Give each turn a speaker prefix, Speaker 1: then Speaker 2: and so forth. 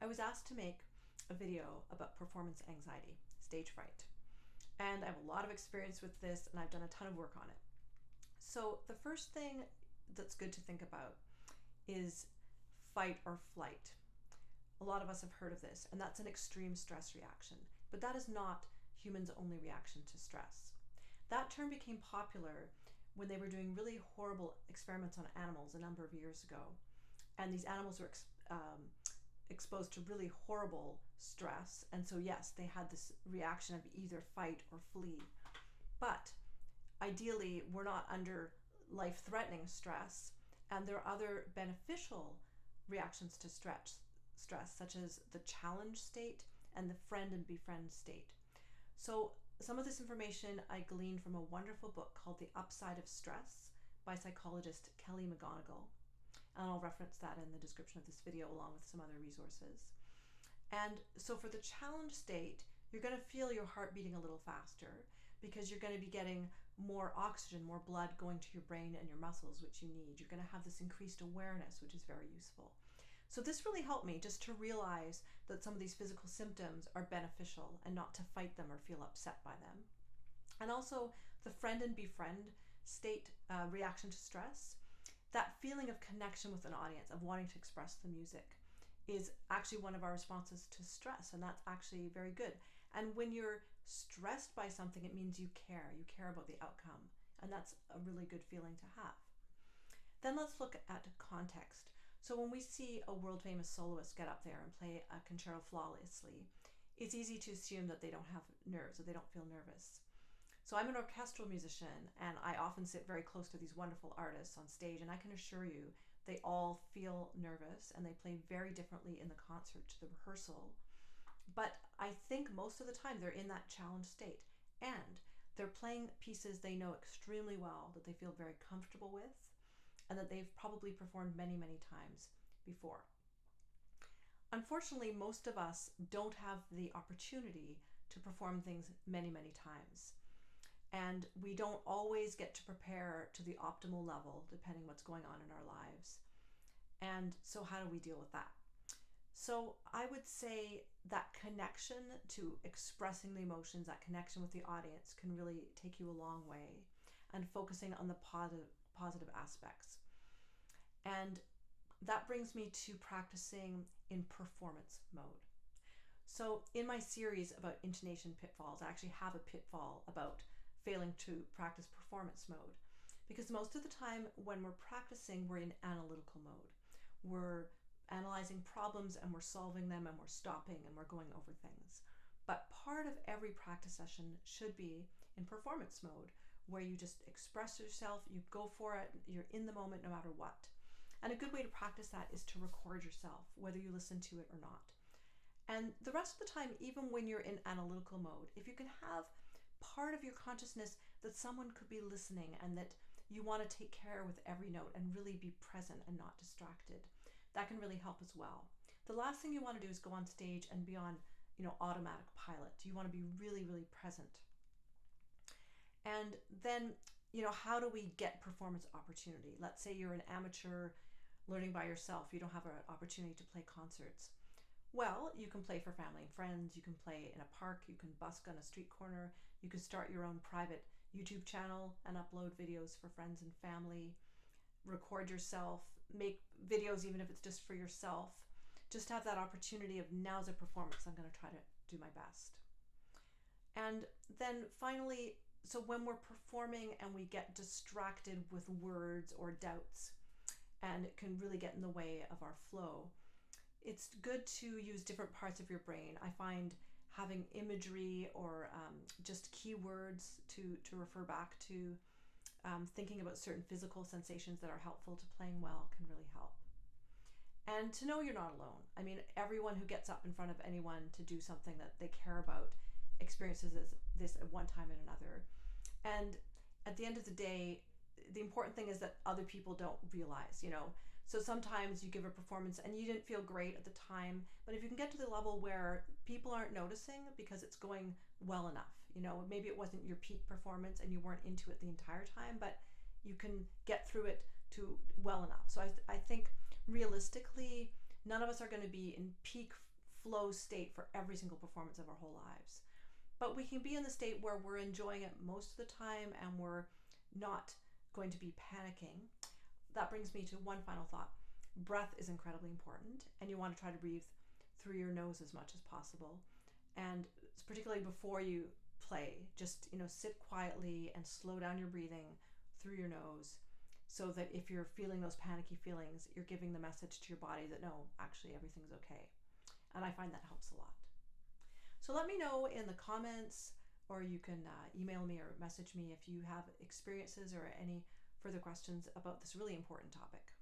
Speaker 1: was asked to make a video about performance anxiety, stage fright. And I have a lot of experience with this, and I've done a ton of work on it. So the first thing that's good to think about is fight or flight. A lot of us have heard of this, and that's an extreme stress reaction, but that is not humans' only reaction to stress. That term became popular when they were doing really horrible experiments on animals a number of years ago, and these animals were exposed to really horrible stress, and so yes, they had this reaction of either fight or flee. But ideally, we're not under life-threatening stress, and there are other beneficial reactions to stress, such as the challenge state and the friend and befriend state. So some of this information I gleaned from a wonderful book called The Upside of Stress by psychologist Kelly McGonigal. And I'll reference that in the description of this video along with some other resources. And so for the challenge state, you're going to feel your heart beating a little faster because you're going to be getting more oxygen, more blood going to your brain and your muscles, which you need. You're going to have this increased awareness, which is very useful. So this really helped me just to realize that some of these physical symptoms are beneficial and not to fight them or feel upset by them. And also the friend and befriend state reaction to stress, that feeling of connection with an audience, of wanting to express the music, is actually one of our responses to stress, and that's actually very good. And when you're stressed by something, it means you care about the outcome, and that's a really good feeling to have. Then let's look at context. So when we see a world famous soloist get up there and play a concerto flawlessly, it's easy to assume that they don't have nerves, or they don't feel nervous. So I'm an orchestral musician, and I often sit very close to these wonderful artists on stage, and I can assure you they all feel nervous, and they play very differently in the concert to the rehearsal. But I think most of the time they're in that challenge state, and they're playing pieces they know extremely well, that they feel very comfortable with, and that they've probably performed many, many times before. Unfortunately, most of us don't have the opportunity to perform things many, many times. And we don't always get to prepare to the optimal level, depending what's going on in our lives. And so how do we deal with that? So I would say that connection to expressing the emotions, that connection with the audience can really take you a long way, and focusing on the positive aspects. And that brings me to practicing in performance mode. So in my series about intonation pitfalls, I actually have a pitfall about failing to practice performance mode, because most of the time when we're practicing, we're in analytical mode. We're analyzing problems and we're solving them, and we're stopping and we're going over things. But part of every practice session should be in performance mode, where you just express yourself, you go for it, you're in the moment no matter what. And a good way to practice that is to record yourself, whether you listen to it or not. And the rest of the time, even when you're in analytical mode, if you can have part of your consciousness that someone could be listening, and that you want to take care with every note and really be present and not distracted, that can really help as well. The last thing you want to do is go on stage and be on, automatic pilot. You want to be really, really present. And then, how do we get performance opportunity? Let's say you're an amateur learning by yourself. You don't have an opportunity to play concerts. Well, you can play for family and friends. You can play in a park. You can busk on a street corner. You can start your own private YouTube channel and upload videos for friends and family. Record yourself. Make videos even if it's just for yourself. Just have that opportunity of, now's a performance. I'm going to try to do my best. And then finally, so when we're performing and we get distracted with words or doubts, and it can really get in the way of our flow, it's good to use different parts of your brain. I find having imagery or just keywords to refer back to, thinking about certain physical sensations that are helpful to playing well can really help. And to know you're not alone. I mean, everyone who gets up in front of anyone to do something that they care about experiences this at one time and another. And at the end of the day, the important thing is that other people don't realize, So sometimes you give a performance and you didn't feel great at the time, but if you can get to the level where people aren't noticing because it's going well enough, maybe it wasn't your peak performance and you weren't into it the entire time, but you can get through it to well enough. So I think realistically, none of us are going to be in peak flow state for every single performance of our whole lives. But we can be in the state where we're enjoying it most of the time and we're not going to be panicking. That brings me to one final thought. Breath is incredibly important, and you want to try to breathe through your nose as much as possible. And particularly before you play, just sit quietly and slow down your breathing through your nose, so that if you're feeling those panicky feelings, you're giving the message to your body that no, actually everything's okay. And I find that helps a lot. So let me know in the comments, or you can email me or message me if you have experiences or any further questions about this really important topic.